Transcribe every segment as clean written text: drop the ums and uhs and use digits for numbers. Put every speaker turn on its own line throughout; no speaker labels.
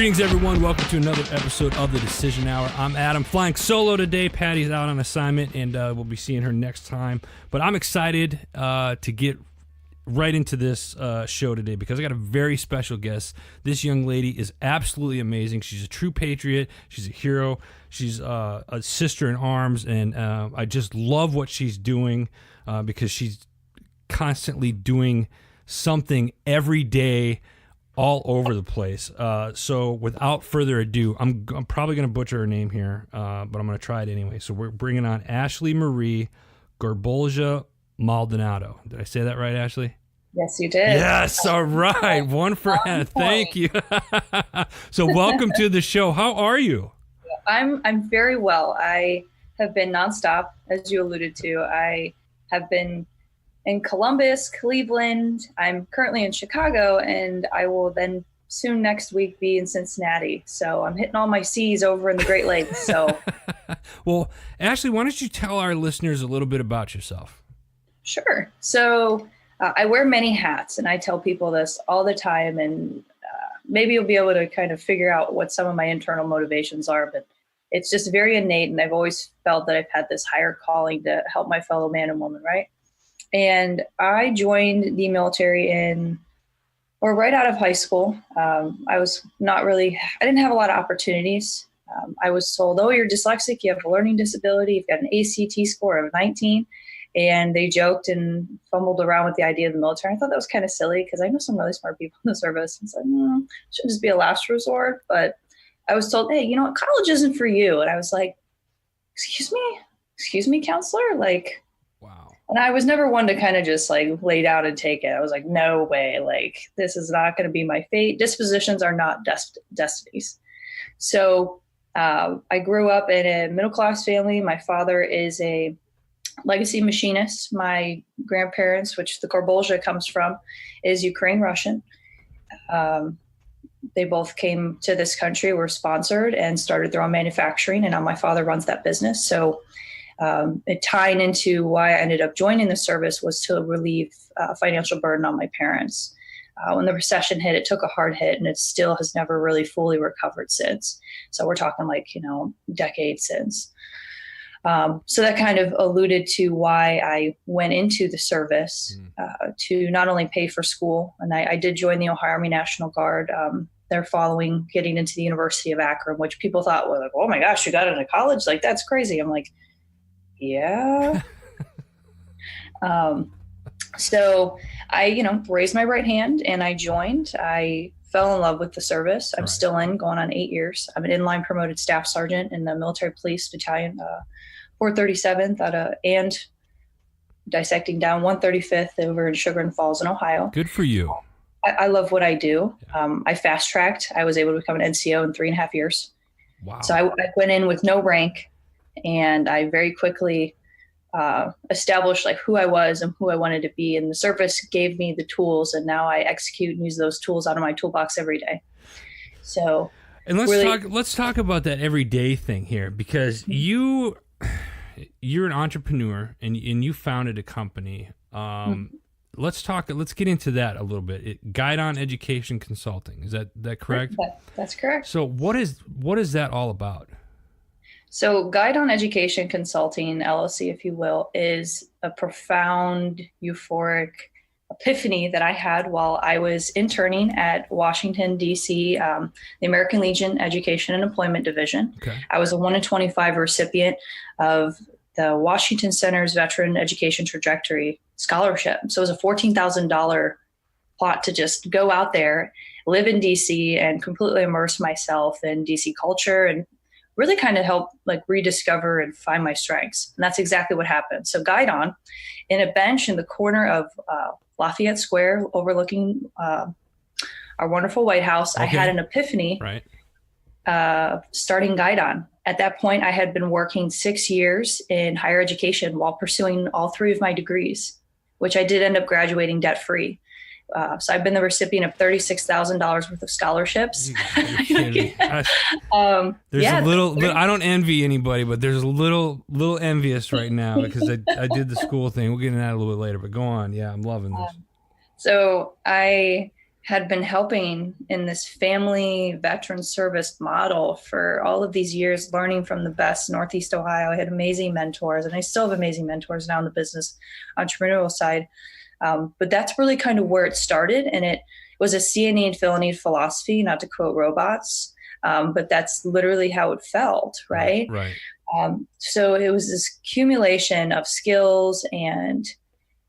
Greetings, everyone. Welcome to another episode of the Decision Hour. I'm Adam, flying solo today. Patty's out on assignment, and we'll be seeing her next time. But I'm excited to get right into this show today because I got a very special guest. This young lady is absolutely amazing. She's a true patriot. She's a hero. She's a sister in arms, and I just love what she's doing because she's constantly doing something every day all over the place. So without further ado, I'm probably going to butcher her name here, but I'm going to try it anyway. So we're bringing on Ashley Marie Gorbulja-Maldonado. Did I say that right, Ashley?
Yes, you did.
Yes, all right. One for Anna. Thank you. So welcome to the show. How are you?
I'm very well. I have been nonstop, as you alluded to. I have been in Columbus, Cleveland. I'm currently in Chicago, and I will then soon next week be in Cincinnati. So I'm hitting all my C's over in the Great Lakes. So,
well, Ashley, why don't you tell our listeners a little bit about yourself?
Sure. So I wear many hats, and I tell people this all the time, and maybe you'll be able to kind of figure out what some of my internal motivations are, but it's just very innate, and I've always felt that I've had this higher calling to help my fellow man and woman, right? And I joined the military right out of high school. I didn't have a lot of opportunities. I was told, oh, you're dyslexic, you have a learning disability, you've got an ACT score of 19. And they joked and fumbled around with the idea of the military. I thought that was kind of silly because I know some really smart people in the service. And so, it should just be a last resort. But I was told, hey, you know what, college isn't for you. And I was like, excuse me, counselor? Like,
wow. And
I was never one to kind of just like lay down and take it. I was like, no way. Like, this is not going to be my fate. Dispositions are not destinies. So I grew up in a middle-class family. My father is a legacy machinist. My grandparents, which the Gorbulja comes from, is Ukraine-Russian. They both came to this country, were sponsored, and started their own manufacturing. And now my father runs that business. So it tying into why I ended up joining the service was to relieve financial burden on my parents. When the recession hit, it took a hard hit, and it still has never really fully recovered since. So we're talking decades since. So that kind of alluded to why I went into the service to not only pay for school, and I did join the Ohio Army National Guard. They're following getting into the University of Akron, which people thought were like, oh my gosh, you got into college? Like, that's crazy. I'm like, yeah. So I, raised my right hand and I joined. I fell in love with the service. I'm still going on 8 years. I'm an inline promoted staff sergeant in the military police battalion, 437th and dissecting down 135th over in Sugar Falls in Ohio.
Good for you.
I love what I do. I fast tracked. I was able to become an NCO in 3.5 years.
Wow.
So I went in with no rank, and I very quickly established who I was and who I wanted to be. And the service gave me the tools, and now I execute and use those tools out of my toolbox every day. So,
and let's talk about that everyday thing here, because you're an entrepreneur and you founded a company. Let's get into that a little bit. GuideOn Education Consulting. Is that correct?
That's correct.
So what is that all about?
So GuideOn Education Consulting LLC, if you will, is a profound, euphoric epiphany that I had while I was interning at Washington, D.C., the American Legion Education and Employment Division.
Okay.
I was a 1 in 25 recipient of the Washington Center's Veteran Education Trajectory Scholarship. So it was a $14,000 plot to just go out there, live in D.C., and completely immerse myself in D.C. culture and really kind of help rediscover and find my strengths. And that's exactly what happened. So GuideOn, in a bench in the corner of Lafayette Square overlooking our wonderful White House, I had an epiphany starting GuideOn. At that point, I had been working 6 years in higher education while pursuing all 3 of my degrees, which I did end up graduating debt-free. So I've been the recipient of $36,000 worth of scholarships.
There's a little, I don't envy anybody, but there's a little envious right now because I did the school thing. We'll get into that a little bit later, but go on. Yeah, I'm loving this.
So I had been helping in this family veteran service model for all of these years, learning from the best Northeast Ohio. I had amazing mentors, and I still have amazing mentors now on the business entrepreneurial side. But that's really kind of where it started. And it was a see a need, fill a need philosophy, not to quote robots, but that's literally how it felt, right?
Right.
So it was this accumulation of skills and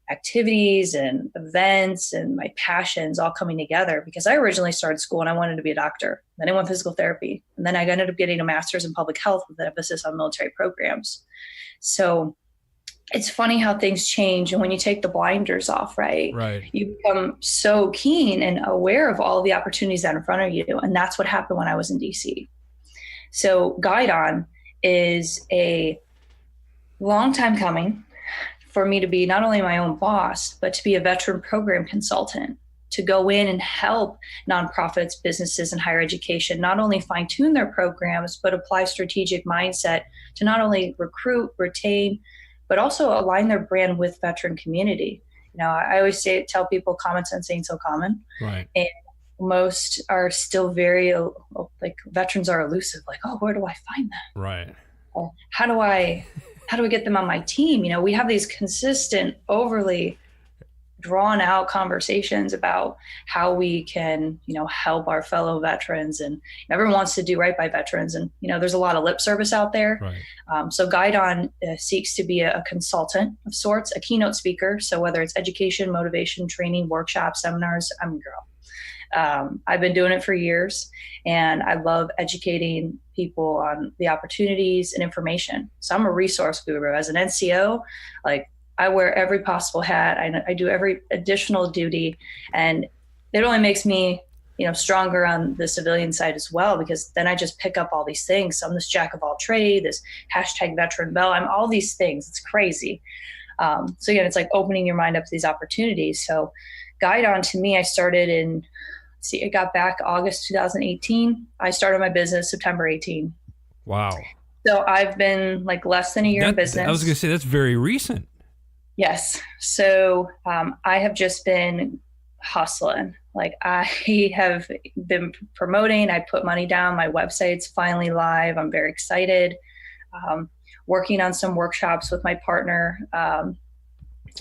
activities and events and my passions all coming together, because I originally started school and I wanted to be a doctor. Then I went physical therapy. And then I ended up getting a master's in public health with an emphasis on military programs. So it's funny how things change. And when you take the blinders off, right, you become so keen and aware of all the opportunities that are in front of you. And that's what happened when I was in DC. So GuideOn is a long time coming for me to be not only my own boss, but to be a veteran program consultant, to go in and help nonprofits, businesses, and higher education not only fine tune their programs, but apply strategic mindset to not only recruit, retain, but also align their brand with veteran community. I always tell people common sense ain't so common.
Right.
And most are still very, like, veterans are elusive. Like, oh, where do I find them?
Right.
How do I get them on my team? We have these consistent, overly drawn out conversations about how we can, help our fellow veterans, and everyone wants to do right by veterans. And, there's a lot of lip service out there.
Right.
So GuideOn seeks to be a consultant of sorts, a keynote speaker. So whether it's education, motivation, training, workshops, seminars, I'm your girl. I've been doing it for years, and I love educating people on the opportunities and information. So I'm a resource guru. As an NCO, like, I wear every possible hat. I do every additional duty, and it only makes me, stronger on the civilian side as well, because then I just pick up all these things. So I'm this jack of all trade, this hashtag veteran bell. I'm all these things. It's crazy. So again, it's like opening your mind up to these opportunities. So GuideOn, to me, I started I got back August 2018. I started my business September 18.
Wow.
So I've been like less than a year in business.
I was going to say, that's very recent.
Yes. So I have just been hustling. Like, I have been promoting. I put money down. My website's finally live. I'm very excited. Working on some workshops with my partner,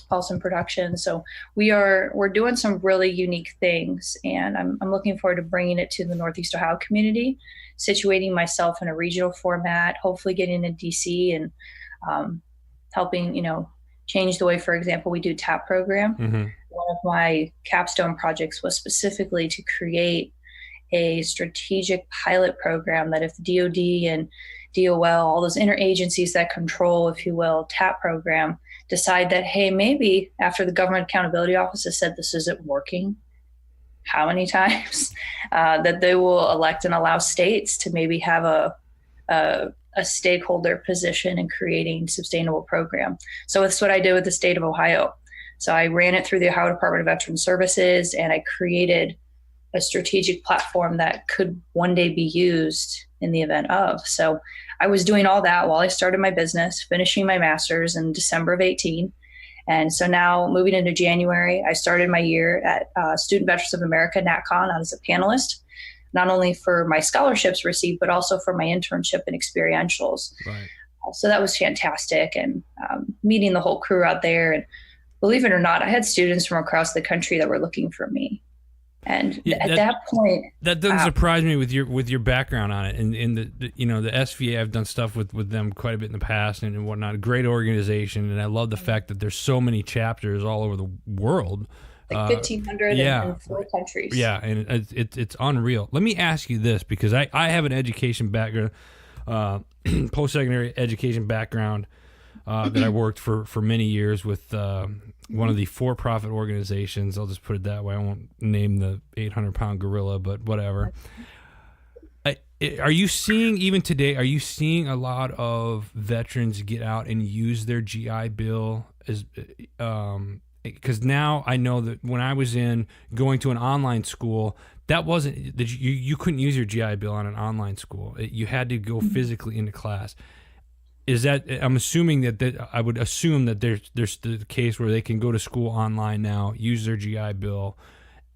Paulson Production. So we're doing some really unique things, and I'm looking forward to bringing it to the Northeast Ohio community, situating myself in a regional format, hopefully getting to DC and helping, change the way, for example, we do TAP program.
Mm-hmm.
One of my capstone projects was specifically to create a strategic pilot program that if the DoD and DOL, all those interagencies that control, if you will, TAP program, decide that, hey, maybe after the Government Accountability Office has said this isn't working, how many times, that they will elect and allow states to maybe have a stakeholder position in creating sustainable program. So that's what I did with the state of Ohio. So I ran it through the Ohio Department of Veteran Services, and I created a strategic platform that could one day be used in the event of. So I was doing all that while I started my business, finishing my master's in December of 18. And so now moving into January, I started my year at Student Veterans of America, NatCon, as a panelist, not only for my scholarships received, but also for my internship and experientials.
Right.
So that was fantastic. And meeting the whole crew out there. And believe it or not, I had students from across the country that were looking for me. And at that point,
that doesn't surprise me with your background on it, and in the SVA. I've done stuff with them quite a bit in the past and whatnot. A great organization, and I love the fact that there's so many chapters all over the world.
Like 1,500 in 4 countries.
Yeah, and it's unreal. Let me ask you this, because I have an education background, post-secondary education background, that I worked for many years with one of the for-profit organizations. I'll just put it that way. I won't name the 800-pound gorilla, but whatever. Are you seeing, even today, a lot of veterans get out and use their GI Bill as because now I know that when I was going to an online school, that wasn't that you couldn't use your GI Bill on an online school. You had to go physically into class. Is that, I'm assuming that I would assume that there's the case where they can go to school online now, use their GI Bill,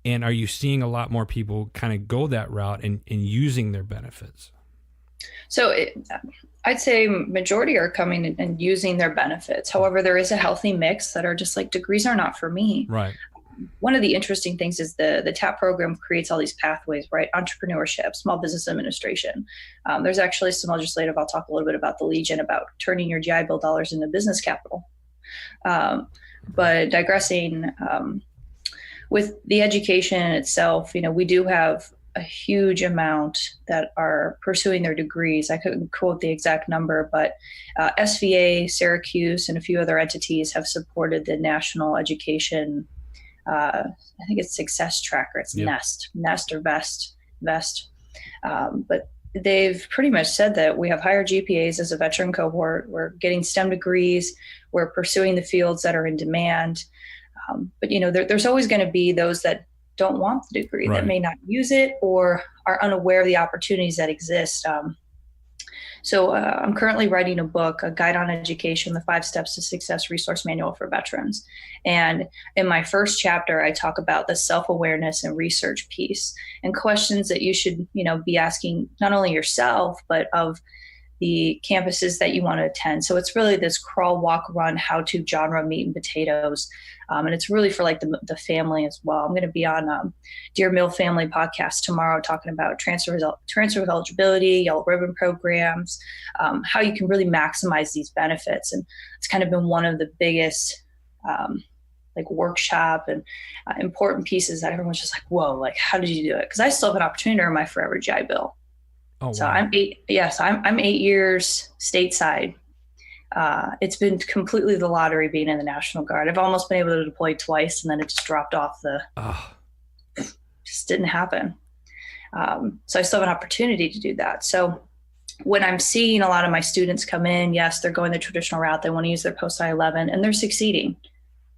And are you seeing a lot more people kind of go that route and using their benefits?
So I'd say majority are coming and using their benefits. However, there is a healthy mix that are just like, degrees are not for me.
Right.
One of the interesting things is the TAP program creates all these pathways, right? Entrepreneurship, small business administration. There's actually some legislative, I'll talk a little bit about the Legion, about turning your GI Bill dollars into business capital. But digressing, with the education itself, we do have a huge amount that are pursuing their degrees. I couldn't quote the exact number, but SVA, Syracuse, and a few other entities have supported the National Education, I think it's Success Tracker. It's
Yep.
Nest or Vest. But they've pretty much said that we have higher GPAs as a veteran cohort. We're getting STEM degrees. We're pursuing the fields that are in demand. But there's always going to be those that don't want the degree,
Right.
that may not use it or are unaware of the opportunities that exist. So I'm currently writing a book, a GuideOn Education, the 5 Steps to Success resource manual for veterans. And in my first chapter, I talk about the self-awareness and research piece and questions that you should, be asking not only yourself, but of the campuses that you want to attend. So it's really this crawl, walk, run, how-to genre, meat and potatoes. And it's really for like the family as well. I'm going to be on Dear Mill Family podcast tomorrow, talking about transfer of eligibility, yellow ribbon programs, how you can really maximize these benefits. And it's kind of been one of the biggest workshop and important pieces that everyone's just like, whoa, like, how did you do it? Because I still have an opportunity to earn my forever GI Bill.
Oh, wow.
So I'm 8 years stateside. It's been completely the lottery being in the National Guard. I've almost been able to deploy twice, and then it just dropped off just didn't happen. So I still have an opportunity to do that. So when I'm seeing a lot of my students come in, yes, they're going the traditional route. They want to use their post I-11 and they're succeeding.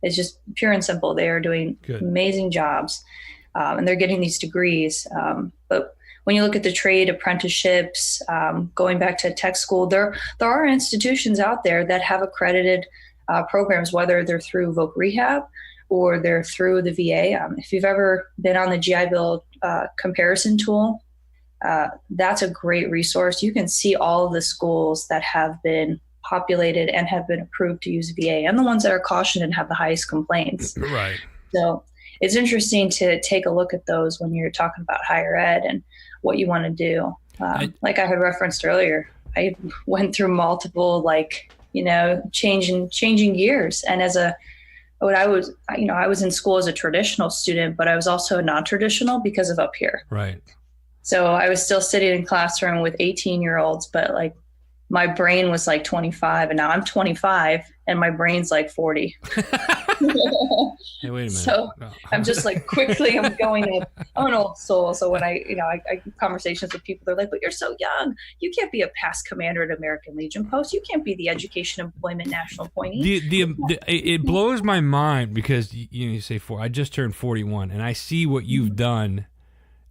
It's just pure and simple. They are doing amazing jobs, and they're getting these degrees. But when you look at the trade apprenticeships, going back to tech school, there are institutions out there that have accredited programs, whether they're through Voc Rehab or they're through the VA. If you've ever been on the GI Bill comparison tool, that's a great resource. You can see all of the schools that have been populated and have been approved to use VA and the ones that are cautioned and have the highest complaints.
Right.
So it's interesting to take a look at those when you're talking about higher ed and what you want to do. Like I had referenced earlier, I went through multiple, changing gears. And I was in school as a traditional student, but I was also a non-traditional because of up here.
Right.
So I was still sitting in classroom with 18-year-olds, but my brain was 25, and now I'm 25 and my brain's 40.
Hey, wait a minute.
So
No.
I'm just quickly, I'm going up. I'm an old soul. So when I have conversations with people, they're like, but you're so young. You can't be a past commander at American Legion Post. You can't be the education employment national appointee.
It blows my mind because you say 4. I just turned 41 and I see what you've done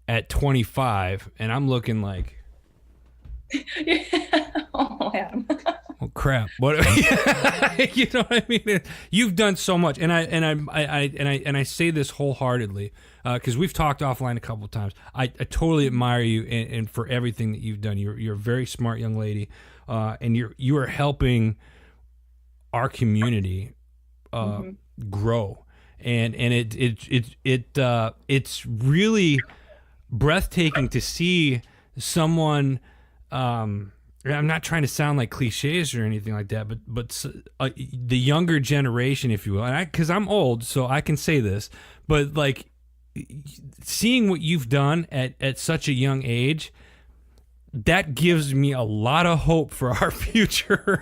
at 25 and I'm looking like,
oh, Adam.
oh crap! What you know what I mean? You've done so much, and I say this wholeheartedly because we've talked offline a couple of times. I totally admire you and for everything that you've done. You're a very smart young lady, and you are helping our community grow, and it's really breathtaking to see someone. I'm not trying to sound like cliches or anything like that, but the younger generation, if you will, because I'm old, so I can say this, but seeing what you've done at such a young age, that gives me a lot of hope for our future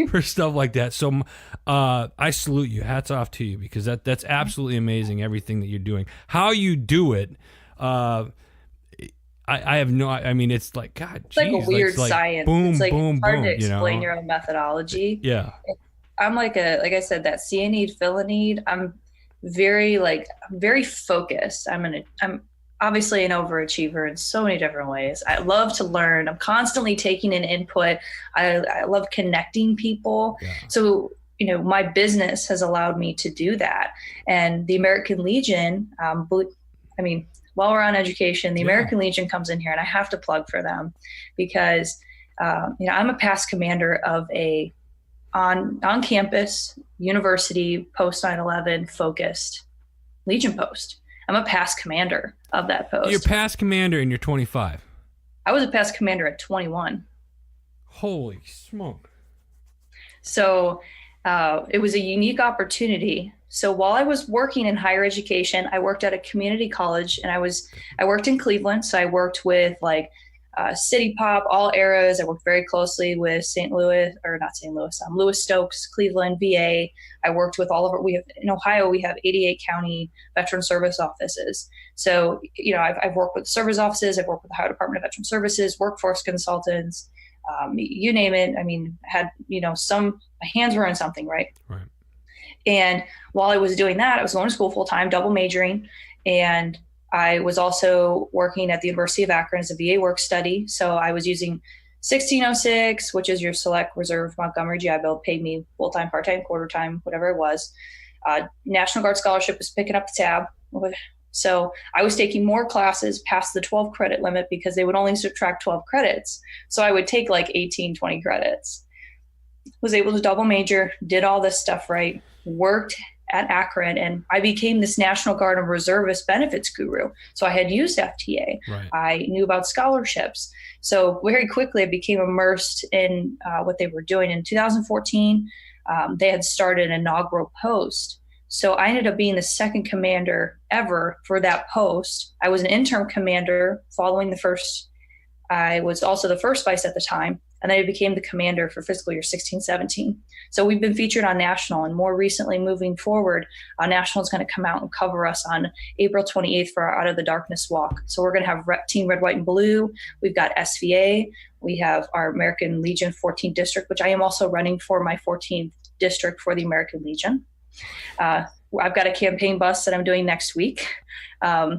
for stuff like that. So I salute you. Hats off to you because that's absolutely amazing, everything that you're doing. How you do it, I have no. I mean, it's God.
It's a weird science.
Boom,
it's
boom,
it's hard
boom.
to explain your own methodology.
Yeah.
I'm like I said, that see a need, fill a need. I'm very very focused. I'm obviously an overachiever in so many different ways. I love to learn. I'm constantly taking in input. I love connecting people. Yeah. So my business has allowed me to do that. And the American Legion, I mean, while we're on education, the American Legion comes in here, and I have to plug for them because, I'm a past commander of a on-campus university post 9/11 focused Legion post. I'm a past commander of that post.
You're past commander and you're 25.
I was a past commander at 21.
Holy smoke.
So it was a unique opportunity. So while I was working in higher education, I worked at a community college, and I worked in Cleveland. So I worked with like City Pop, all eras. I worked very closely with Louis Stokes, Cleveland, VA. I worked with in Ohio, we have 88 county veteran service offices. So, I've worked with service offices. I've worked with the Ohio Department of Veteran Services, workforce consultants, you name it. I mean, had, my hands were in something, right?
Right.
And while I was doing that, I was going to school full time, double majoring. And I was also working at the University of Akron as a VA work study. So I was using 1606, which is your select reserve Montgomery GI Bill, paid me full-time, part-time, quarter-time, whatever it was. National Guard scholarship was picking up the tab. So I was taking more classes past the 12 credit limit because they would only subtract 12 credits. So I would take like 18, 20 credits. Was able to double major, did all this stuff right, worked at Akron, and I became this National Guard and Reservist benefits guru. So I had used FTA.
Right.
I knew about scholarships. So very quickly I became immersed in what they were doing. In 2014, they had started an inaugural post. So I ended up being the second commander ever for that post. I was an interim commander following the first. I was also the first vice at the time, and then I became the commander for fiscal year 16-17. So we've been featured on national, and more recently moving forward, national is going to come out and cover us on April 28th for our Out of the Darkness walk. So we're going to have Team Red, White, and Blue. We've got SVA. We have our American Legion 14th district, which I am also running for my 14th district for the American Legion. I've got a campaign bus that I'm doing next week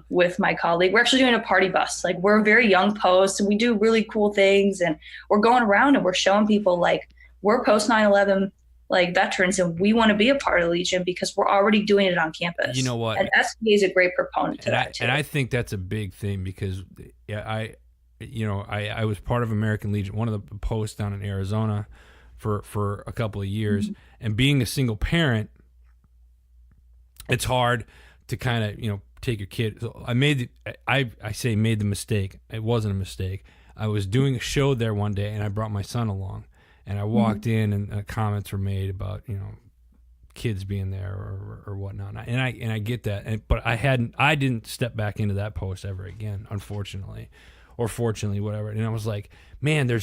with my colleague. We're actually doing a party bus. Like, we're a very young post, and we do really cool things, and we're going around and we're showing people like we're post 9/11 like veterans, and we want to be a part of Legion because we're already doing it on campus.
You know what?
And SBA is a great proponent to that too.
And I think that's a big thing because I was part of American Legion, one of the posts down in Arizona for a couple of years, and being a single parent, it's hard to kind of, take your kid. So I made the mistake. It wasn't a mistake. I was doing a show there one day, and I brought my son along, and I walked in, and comments were made about, kids being there or whatnot. And I get that. But I didn't step back into that post ever again, unfortunately, or fortunately, whatever. And I was like, man, there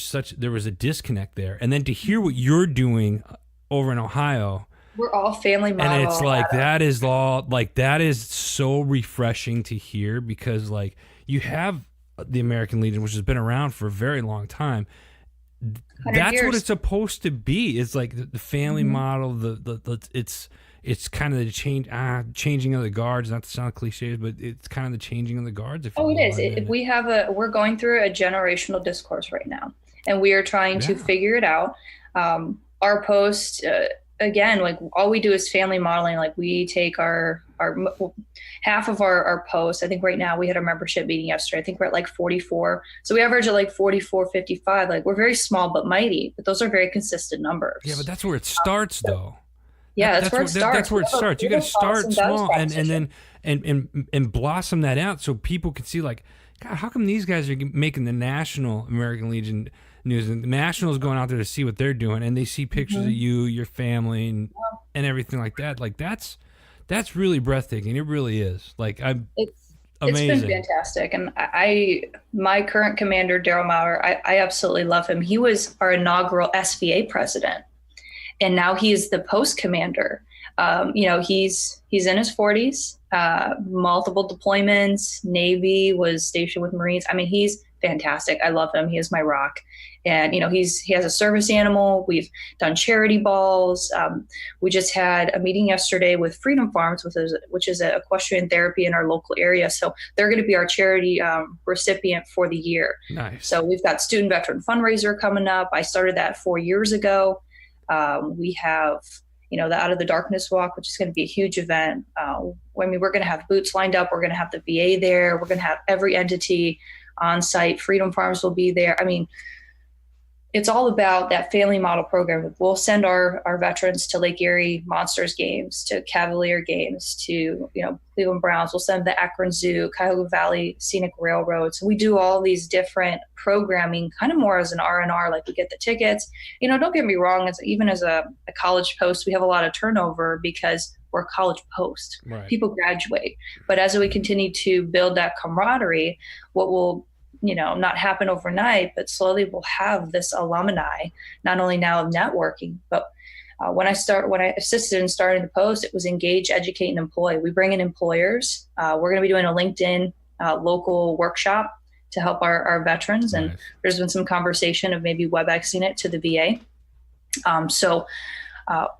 was a disconnect there. And then to hear what you're doing over in Ohio,
we're all family model.
And it's like, that is so refreshing to hear because like you have the American Legion, which has been around for a very long time. That's
years.
What it's supposed to be. It's like the family model, it's kind of the changing of the guards, not to sound cliches, but it's kind of the changing of the guards.
It is. We're going through a generational discourse right now, and we are trying to figure it out. Our post, again, like all we do is family modeling. Like we take our half of our posts. I think right now we had a membership meeting yesterday. I think we're at like 44. So we average at like 44, 55. Like we're very small but mighty, but those are very consistent numbers.
Yeah, but that's where it starts though.
Yeah, that's where it starts.
That's where it starts. You got to start small and then and blossom that out so people can see like, God, how come these guys are making the National American Legion news, and the Nationals going out there to see what they're doing, and they see pictures of you, your family, and everything like that. Like that's really breathtaking. It really is. Like
it's
amazing.
It's been fantastic. And my current commander, Daryl Maurer, I absolutely love him. He was our inaugural SVA president, and now he is the post commander. He's in his 40s, multiple deployments, Navy, was stationed with Marines. I mean, he's fantastic. I love him. He is my rock. And, he has a service animal. We've done charity balls. We just had a meeting yesterday with Freedom Farms, which is a equestrian therapy in our local area. So they're going to be our charity recipient for the year.
Nice.
So we've got student veteran fundraiser coming up. I started that 4 years ago. We have, the Out of the Darkness Walk, which is going to be a huge event. We're going to have boots lined up. We're going to have the VA there. We're going to have every entity on site. Freedom Farms will be there. I mean, it's all about that family model program. We'll send our veterans to Lake Erie Monsters games, to Cavalier games, to, Cleveland Browns. We'll send the Akron Zoo, Cuyahoga Valley Scenic Railroad. So we do all these different programming, kind of more as an R&R, like we get the tickets. Don't get me wrong, even as a college post, we have a lot of turnover because we're a college post.
Right.
People graduate. But as we continue to build that camaraderie, what will not happen overnight, but slowly we'll have this alumni, not only now of networking, but when I assisted in starting the post, it was engage, educate, and employ. We bring in employers. We're going to be doing a LinkedIn local workshop to help our veterans. And
Nice.
There's been some conversation of maybe WebExing it to the VA.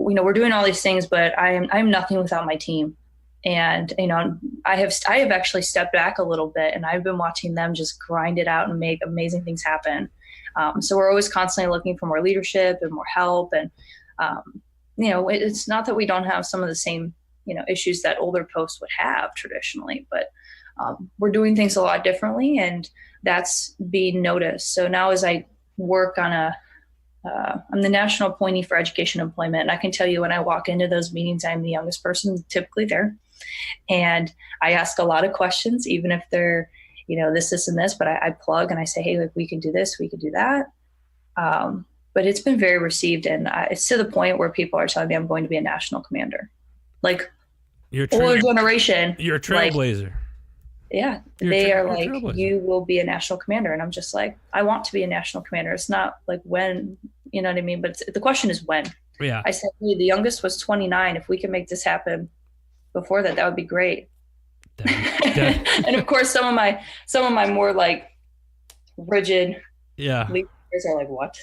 We're doing all these things, but I'm nothing without my team. And, I have actually stepped back a little bit, and I've been watching them just grind it out and make amazing things happen. So we're always constantly looking for more leadership and more help. And, it's not that we don't have some of the same, issues that older posts would have traditionally, but we're doing things a lot differently, and that's being noticed. So now as I work on I'm the national appointee for education employment. And I can tell you when I walk into those meetings, I'm the youngest person typically there. And I ask a lot of questions, even if they're, this, and this, but I plug and I say, hey, we can do this, we can do that. But it's been very received. And it's to the point where people are telling me I'm going to be a national commander. Like, older generation.
You're a trailblazer.
They are like, you will be a national commander. And I'm just like, I want to be a national commander. It's not like when, you know what I mean? But the question is when.
Yeah.
I said, hey, the youngest was 29. If we can make this happen before that would be great. And of course, some of my more like rigid leaders are like, what?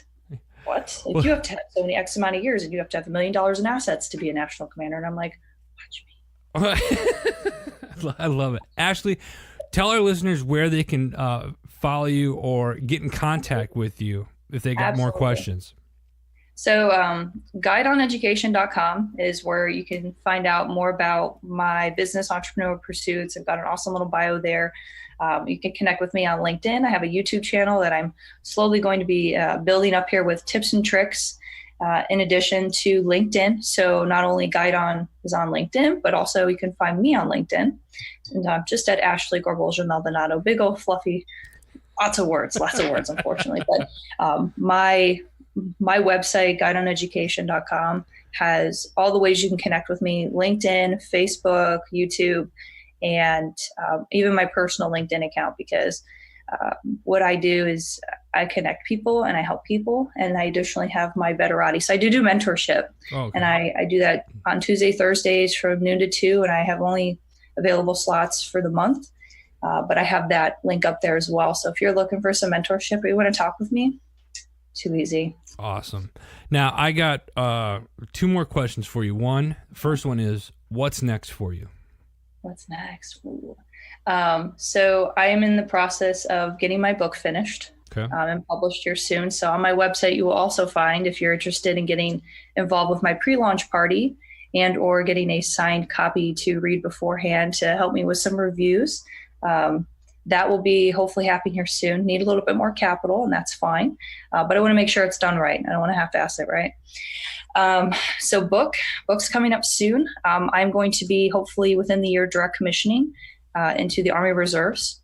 Like, you have to have so many X amount of years, and you have to have $1 million in assets to be a national commander. And I'm like, watch me.
I love it. Ashley, tell our listeners where they can follow you or get in contact with you if they got more questions.
So GuideOnEducation.com is where you can find out more about my business entrepreneur pursuits. I've got an awesome little bio there. You can connect with me on LinkedIn. I have a YouTube channel that I'm slowly going to be building up here with tips and tricks in addition to LinkedIn. So not only GuideOn is on LinkedIn, but also you can find me on LinkedIn. And just at Ashley Gorbulja-Maldonado, big old fluffy, lots of words, unfortunately. But my website, GuideOnEducation.com, has all the ways you can connect with me: LinkedIn, Facebook, YouTube, and even my personal LinkedIn account, because what I do is I connect people and I help people. And I additionally have my Veterati. So I do mentorship. Okay. And I do that on Tuesday, Thursdays from noon to 2. And I have only available slots for the month. But I have that link up there as well. So if you're looking for some mentorship or you want to talk with me, too easy.
Awesome. Now I got 2 more questions for you. First one is, what's next for you?
What's next? So I am in the process of getting my book finished and published here soon. So on my website, you will also find, if you're interested in getting involved with my pre-launch party and or getting a signed copy to read beforehand to help me with some reviews, that will be hopefully happening here soon. Need a little bit more capital, and that's fine. But I want to make sure it's done right. I don't want to half-ass it, right? So book's coming up soon. I'm going to be hopefully within the year direct commissioning into the Army Reserves.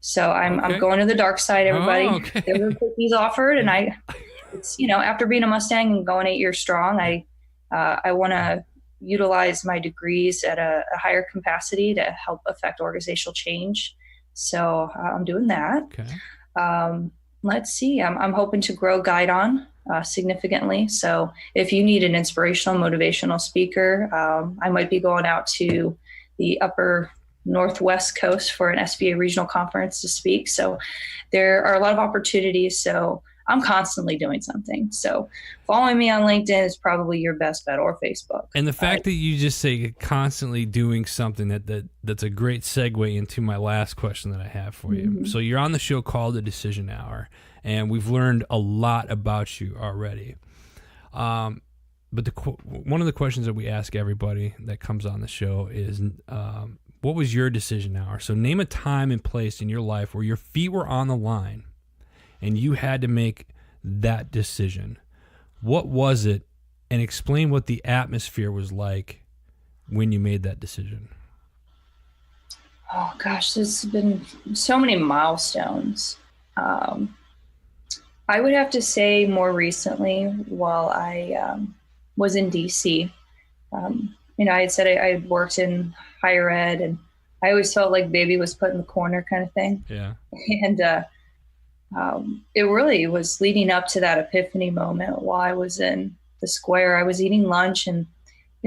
So I'm going to the dark side, everybody.
Oh, okay.
There were cookies offered, and it's after being a Mustang and going 8 years strong, I want to utilize my degrees at a higher capacity to help affect organizational change. So I'm doing that.
Okay.
Let's see. I'm hoping to grow GuideOn significantly. So if you need an inspirational, motivational speaker, I might be going out to the upper Northwest coast for an SBA regional conference to speak. So there are a lot of opportunities. So I'm constantly doing something. So following me on LinkedIn is probably your best bet, or Facebook.
And the fact that you just say constantly doing something, that's a great segue into my last question that I have for you. Mm-hmm. So you're on the show called The Decision Hour, and we've learned a lot about you already. but one of the questions that we ask everybody that comes on the show is, what was your decision hour? So name a time and place in your life where your feet were on the line and you had to make that decision. What was it? And explain what the atmosphere was like when you made that decision.
Oh gosh, there's been so many milestones. I would have to say more recently, while I was in DC, I had said I had worked in higher ed, and I always felt like baby was put in the corner kind of thing.
Yeah.
And it really was leading up to that epiphany moment while I was in the square. I was eating lunch, and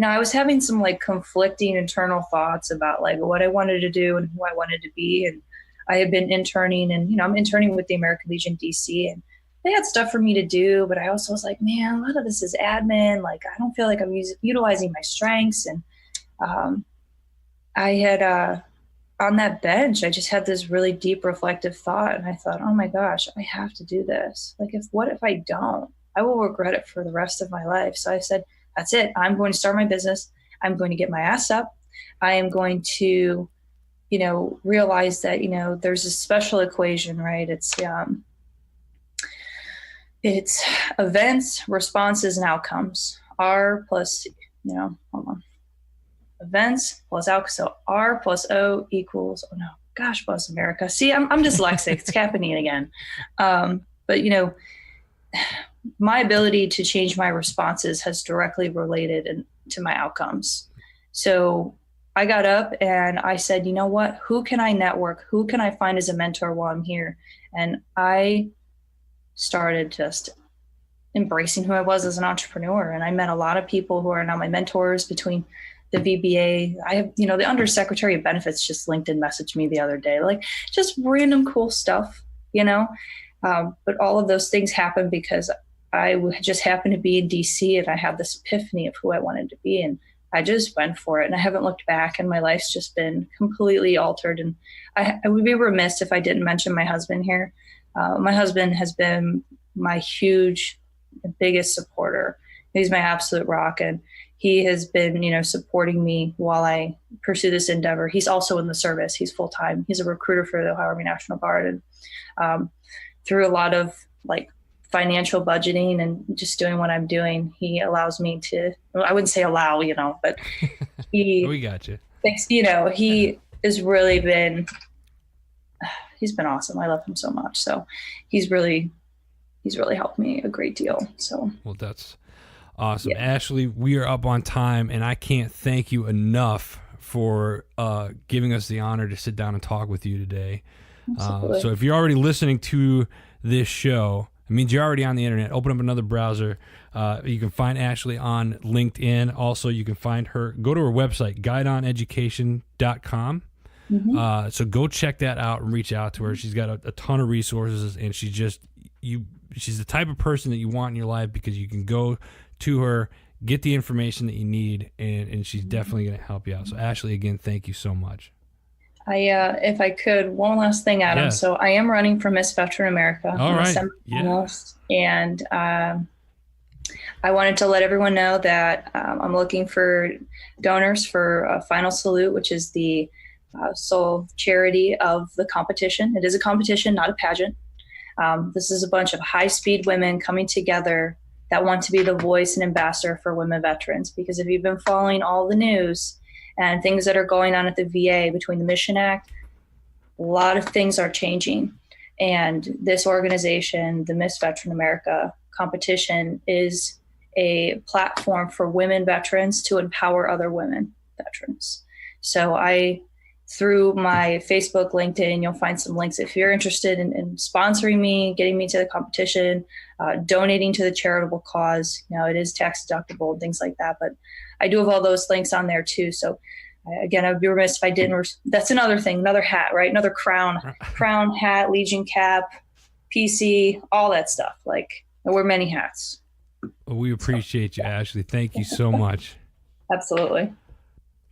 I was having some like conflicting internal thoughts about like what I wanted to do and who I wanted to be. And I had been interning, and I'm interning with the American Legion DC, and they had stuff for me to do, but I also was like, man, a lot of this is admin. Like, I don't feel like I'm utilizing my strengths. And I had on that bench, I just had this really deep reflective thought, and I thought, oh my gosh, I have to do this. Like, what if I don't? I will regret it for the rest of my life. So I said, that's it. I'm going to start my business. I'm going to get my ass up. I am going to, realize that, there's a special equation, right? It's events, responses, and outcomes. R plus, hold on. Events plus outcomes. So R plus O equals, oh no, gosh, plus America. See, I'm dyslexic. It's happening again. But, my ability to change my responses has directly related to my outcomes. So I got up and I said, you know what? Who can I network? Who can I find as a mentor while I'm here? And I started just embracing who I was as an entrepreneur. And I met a lot of people who are now my mentors between the VBA. I have, the Undersecretary of Benefits just LinkedIn messaged me the other day, like just random cool stuff, but all of those things happened because I just happened to be in DC and I had this epiphany of who I wanted to be. And I just went for it, and I haven't looked back, and my life's just been completely altered. And I would be remiss if I didn't mention my husband here. My husband has been my biggest supporter. He's my absolute rock. And he has been, supporting me while I pursue this endeavor. He's also in the service. He's full-time. He's a recruiter for the Ohio Army National Guard. And through a lot of like financial budgeting and just doing what I'm doing, he allows me to, I wouldn't say allow, but he,
we got you.
Thanks. He has really been, he's been awesome. I love him so much. So he's really helped me a great deal. So,
well, that's awesome. Yeah. Ashley, we are up on time, and I can't thank you enough for giving us the honor to sit down and talk with you today. So if you're already listening to this show, it means you're already on the internet. Open up another browser. You can find Ashley on LinkedIn. Also, you can find her. Go to her website, GuideOnEducation.com. Mm-hmm. So go check that out and reach out to her. She's got a ton of resources, and she's the type of person that you want in your life, because you can go to her, get the information that you need, and she's definitely going to help you out. So Ashley, again, thank you so much.
If I could, one last thing, Adam. Yeah. So I am running for Miss Veteran America.
All right.
Semi-Finalist, and I wanted to let everyone know that I'm looking for donors for Final Salute, which is the sole charity of the competition. It is a competition, not a pageant. This is a bunch of high-speed women coming together that want to be the voice and ambassador for women veterans. Because if you've been following all the news and things that are going on at the VA between the Mission Act, a lot of things are changing. And this organization, the Miss Veteran America competition, is a platform for women veterans to empower other women veterans. So through my Facebook, LinkedIn, you'll find some links if you're interested in sponsoring me, getting me to the competition, donating to the charitable cause. It is tax deductible and things like that, but I do have all those links on there too. So again, I'd be remiss if I didn't. That's another thing, another hat, right? Another crown hat, Legion cap, PC, all that stuff. Like, I wear many hats.
Well, we appreciate you, Ashley. Thank you so much.
Absolutely.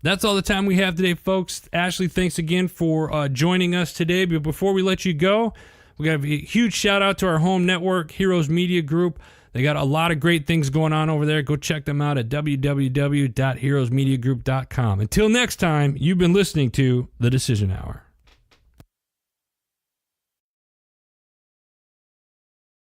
That's all the time we have today, folks. Ashley, thanks again for joining us today. But before we let you go, we got a huge shout out to our home network, Heroes Media Group. They got a lot of great things going on over there. Go check them out at www.heroesmediagroup.com. Until next time, you've been listening to The Decision Hour.